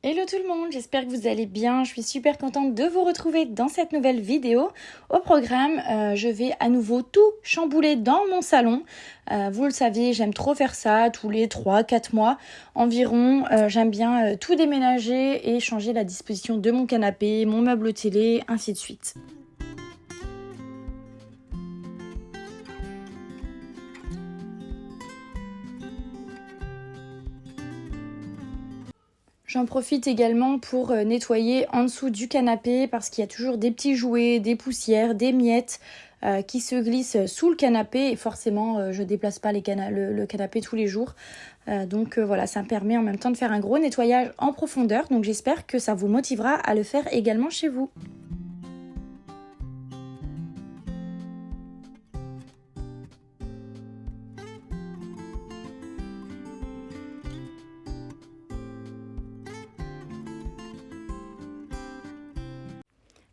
Hello tout le monde, j'espère que vous allez bien. Je suis super contente de vous retrouver dans cette nouvelle vidéo. Au programme, je vais à nouveau tout chambouler dans mon salon. Vous le savez, j'aime trop faire ça tous les 3-4 mois environ. J'aime bien tout déménager et changer la disposition de mon canapé, mon meuble télé, ainsi de suite. J'en profite également pour nettoyer en dessous du canapé parce qu'il y a toujours des petits jouets, des poussières, des miettes qui se glissent sous le canapé et forcément je déplace pas le canapé tous les jours. Donc voilà, ça me permet en même temps de faire un gros nettoyage en profondeur. Donc j'espère que ça vous motivera à le faire également chez vous.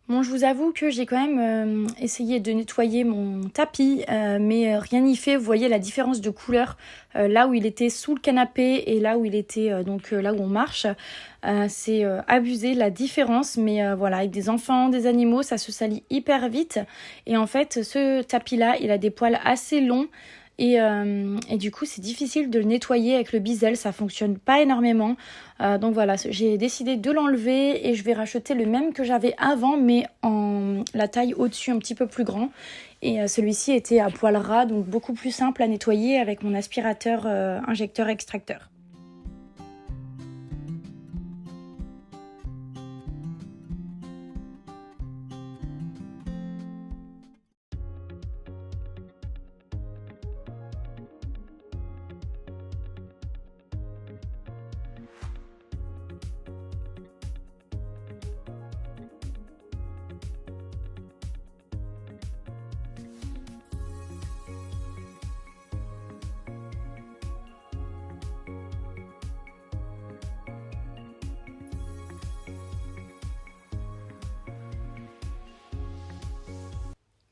Bon, je vous avoue que j'ai quand même essayé de nettoyer mon tapis, mais rien n'y fait. Vous voyez la différence de couleur là où il était sous le canapé et là où il était là où on marche. C'est abusé la différence, mais voilà, avec des enfants, des animaux, ça se salit hyper vite. Et en fait, ce tapis-là, il a des poils assez longs. Et du coup, c'est difficile de le nettoyer avec le bisel, ça fonctionne pas énormément. Donc voilà, j'ai décidé de l'enlever et je vais racheter le même que j'avais avant, mais en la taille au-dessus, un petit peu plus grand. Et celui-ci était à poil ras, donc beaucoup plus simple à nettoyer avec mon aspirateur injecteur-extracteur.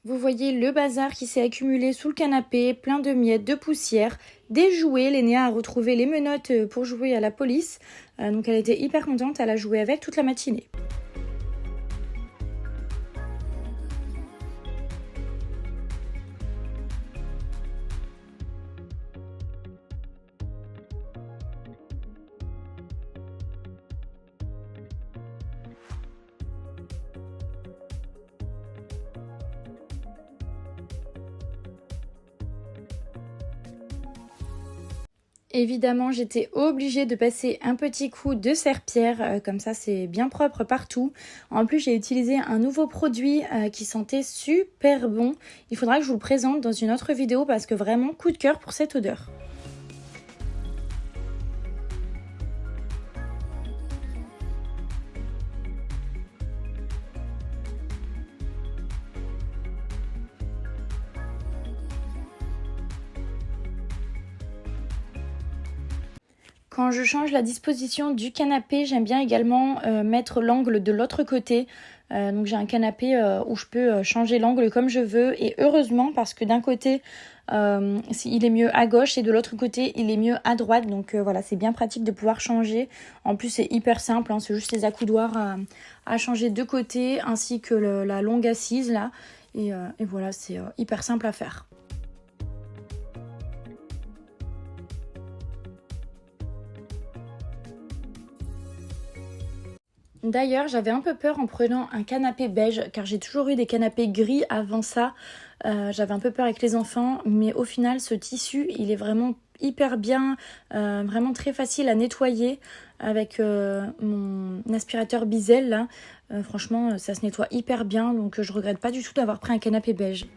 Vous voyez le bazar qui s'est accumulé sous le canapé, plein de miettes, de poussière, des jouets. Lénéa a retrouvé les menottes pour jouer à la police. Donc elle était hyper contente, elle a joué avec toute la matinée. Évidemment, j'étais obligée de passer un petit coup de serpillère, comme ça c'est bien propre partout. En plus, j'ai utilisé un nouveau produit qui sentait super bon. Il faudra que je vous le présente dans une autre vidéo parce que vraiment coup de cœur pour cette odeur. Quand je change la disposition du canapé, j'aime bien également mettre l'angle de l'autre côté. Donc j'ai un canapé où je peux changer l'angle comme je veux. Et heureusement parce que d'un côté, il est mieux à gauche et de l'autre côté, il est mieux à droite. Donc voilà, c'est bien pratique de pouvoir changer. En plus, c'est hyper simple, hein, c'est juste les accoudoirs à changer de côté ainsi que la longue assise là. Et voilà, c'est hyper simple à faire. D'ailleurs, j'avais un peu peur en prenant un canapé beige, car j'ai toujours eu des canapés gris avant ça. J'avais un peu peur avec les enfants, mais au final, ce tissu, il est vraiment hyper bien, vraiment très facile à nettoyer avec mon aspirateur Bisel là. Franchement, ça se nettoie hyper bien, donc je regrette pas du tout d'avoir pris un canapé beige.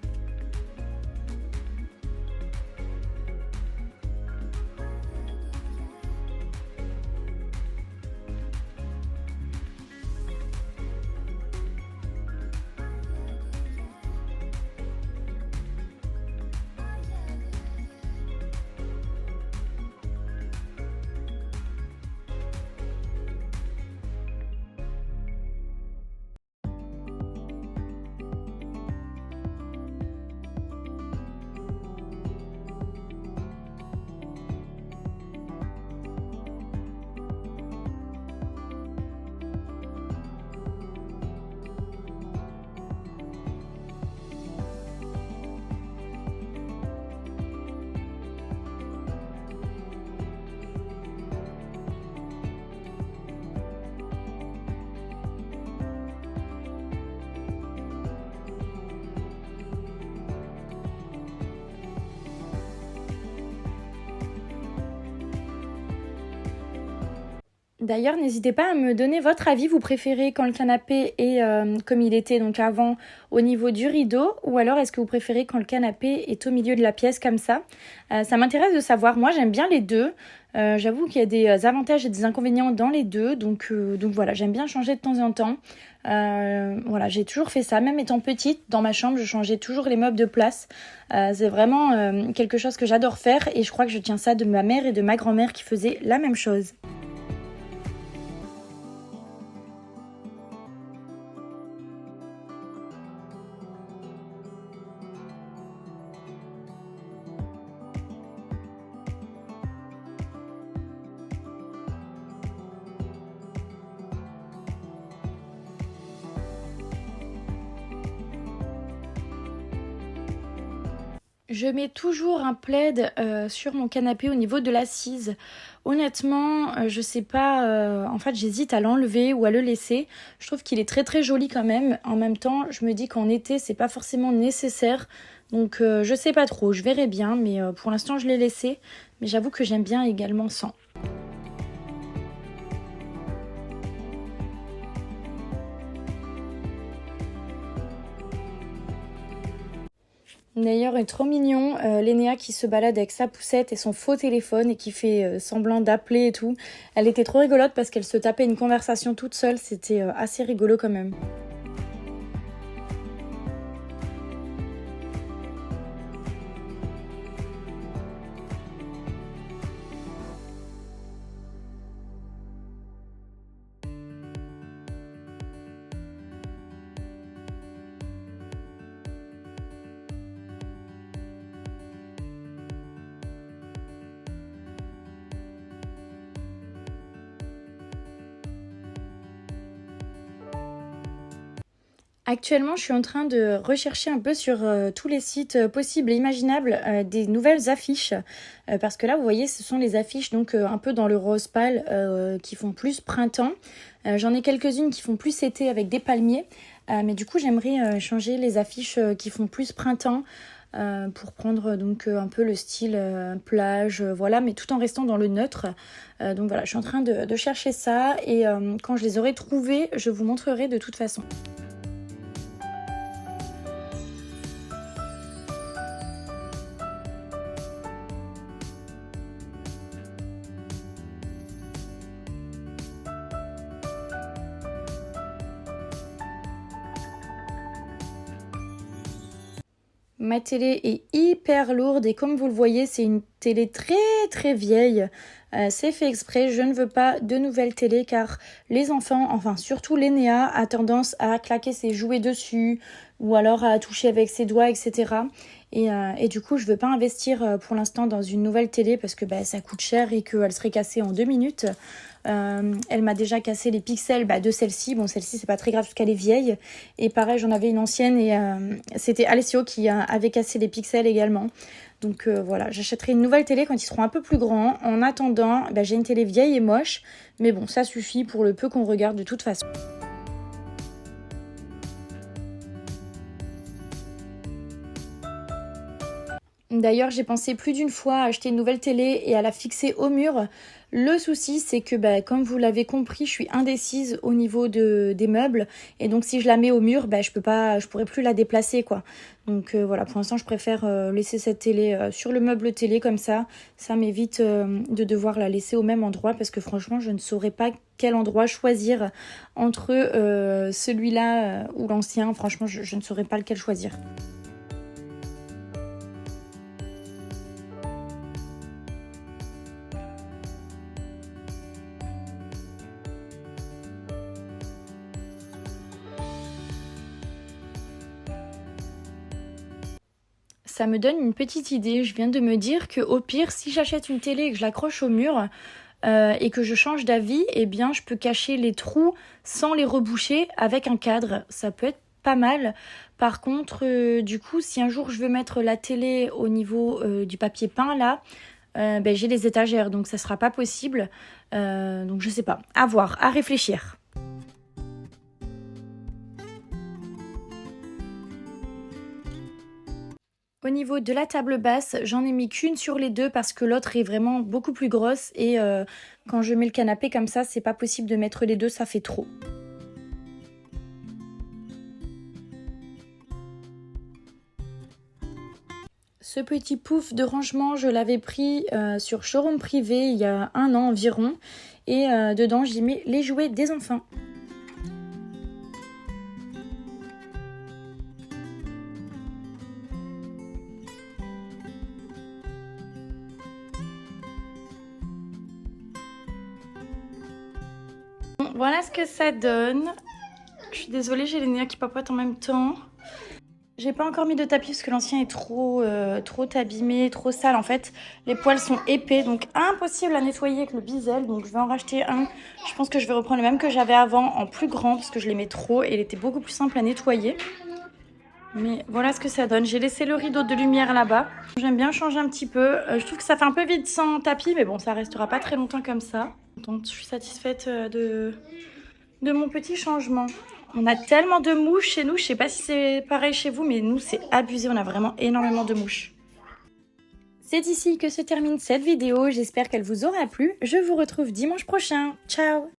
D'ailleurs, n'hésitez pas à me donner votre avis. Vous préférez quand le canapé est comme il était donc avant au niveau du rideau, ou alors est-ce que vous préférez quand le canapé est au milieu de la pièce comme ça? Ça m'intéresse de savoir. Moi, j'aime bien les deux. J'avoue qu'il y a des avantages et des inconvénients dans les deux, donc voilà, j'aime bien changer de temps en temps. Voilà, j'ai toujours fait ça, même étant petite, dans ma chambre, je changeais toujours les meubles de place. C'est vraiment quelque chose que j'adore faire et je crois que je tiens ça de ma mère et de ma grand-mère qui faisaient la même chose. Je mets toujours un plaid sur mon canapé au niveau de l'assise. Honnêtement, je sais pas, en fait j'hésite à l'enlever ou à le laisser. Je trouve qu'il est très très joli quand même. En même temps, je me dis qu'en été, c'est pas forcément nécessaire. Donc je sais pas trop, je verrai bien, mais pour l'instant je l'ai laissé. Mais j'avoue que j'aime bien également sans. D'ailleurs, est trop mignon, Lénéa qui se balade avec sa poussette et son faux téléphone et qui fait semblant d'appeler et tout. Elle était trop rigolote parce qu'elle se tapait une conversation toute seule, c'était assez rigolo quand même. Actuellement, je suis en train de rechercher un peu sur tous les sites possibles et imaginables des nouvelles affiches. Parce que là, vous voyez, ce sont les affiches donc un peu dans le rose pâle qui font plus printemps. J'en ai quelques-unes qui font plus été avec des palmiers. Mais du coup, j'aimerais changer les affiches qui font plus printemps pour prendre donc un peu le style plage, voilà, mais tout en restant dans le neutre. Donc voilà, je suis en train de chercher ça et quand je les aurai trouvées, je vous montrerai de toute façon. Ma télé est hyper lourde et comme vous le voyez, c'est une télé très très vieille. C'est fait exprès, je ne veux pas de nouvelles télé car les enfants, enfin surtout Lénéa, a tendance à claquer ses jouets dessus ou alors à toucher avec ses doigts, etc. Et du coup, je veux pas investir pour l'instant dans une nouvelle télé parce que ça coûte cher et qu'elle serait cassée en 2 minutes. Elle m'a déjà cassé les pixels de celle-ci. Bon, celle-ci, c'est pas très grave parce qu'elle est vieille. Et pareil, j'en avais une ancienne et c'était Alessio qui avait cassé les pixels également. Donc voilà, j'achèterai une nouvelle télé quand ils seront un peu plus grands. En attendant, j'ai une télé vieille et moche. Mais bon, ça suffit pour le peu qu'on regarde de toute façon. D'ailleurs, j'ai pensé plus d'une fois à acheter une nouvelle télé et à la fixer au mur. Le souci, c'est que, comme vous l'avez compris, je suis indécise au niveau des meubles. Et donc, si je la mets au mur, je pourrais plus la déplacer, quoi. Donc, voilà, pour l'instant, je préfère laisser cette télé sur le meuble télé comme ça. Ça m'évite de devoir la laisser au même endroit parce que franchement, je ne saurais pas quel endroit choisir entre celui-là ou l'ancien. Franchement, je ne saurais pas lequel choisir. Ça me donne une petite idée. Je viens de me dire que au pire, si j'achète une télé et que je l'accroche au mur et que je change d'avis, eh bien, je peux cacher les trous sans les reboucher avec un cadre. Ça peut être pas mal. Par contre, du coup, si un jour je veux mettre la télé au niveau du papier peint là, j'ai les étagères, donc ça sera pas possible. Donc je sais pas. À voir, à réfléchir. Au niveau de la table basse, j'en ai mis qu'une sur les deux parce que l'autre est vraiment beaucoup plus grosse et quand je mets le canapé comme ça, c'est pas possible de mettre les deux, ça fait trop. Ce petit pouf de rangement, je l'avais pris sur Showroom Privé il y a 1 an environ et dedans j'y mets les jouets des enfants. Voilà ce que ça donne. Je suis désolée, j'ai les nerfs qui papotent en même temps. J'ai pas encore mis de tapis parce que l'ancien est trop abîmé, trop sale en fait. Les poils sont épais, donc impossible à nettoyer avec le bisel. Donc je vais en racheter un. Je pense que je vais reprendre le même que j'avais avant en plus grand parce que je l'aimais trop et il était beaucoup plus simple à nettoyer. Mais voilà ce que ça donne. J'ai laissé le rideau de lumière là-bas. J'aime bien changer un petit peu. Je trouve que ça fait un peu vide sans tapis, mais bon, ça restera pas très longtemps comme ça. Donc je suis satisfaite de mon petit changement. On a tellement de mouches chez nous. Je sais pas si c'est pareil chez vous, mais nous, c'est abusé. On a vraiment énormément de mouches. C'est ici que se termine cette vidéo. J'espère qu'elle vous aura plu. Je vous retrouve dimanche prochain. Ciao!